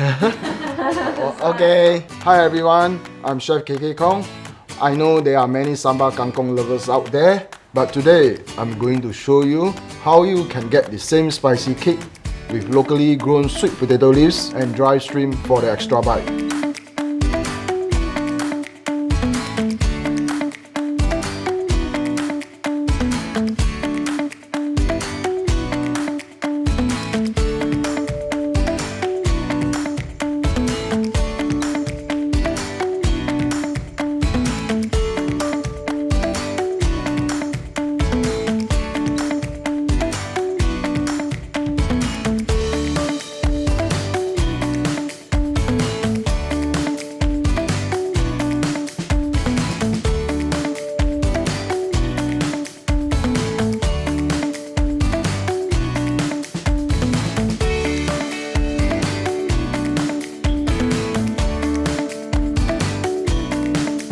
Okay, hi everyone, I'm Chef KK Kong. I know there are many sambal kangkong lovers out there, but today I'm going to show you how you can get the same spicy kick with locally grown sweet potato leaves and dry shrimp for the extra bite.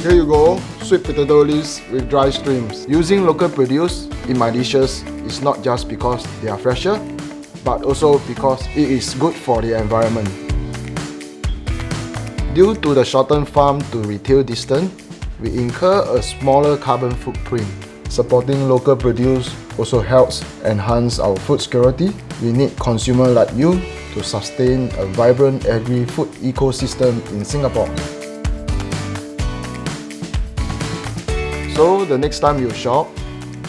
Here you go, sweet potato leaves with dry shrimps. Using local produce in my dishes is not just because they are fresher, but also because it is good for the environment. Due to the shortened farm to retail distance, we incur a smaller carbon footprint. Supporting local produce also helps enhance our food security. We need consumers like you to sustain a vibrant agri-food ecosystem in Singapore. So the next time you shop,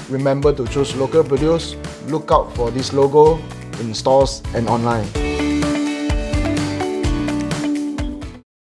remember to choose local produce. Look out for this logo in stores and online.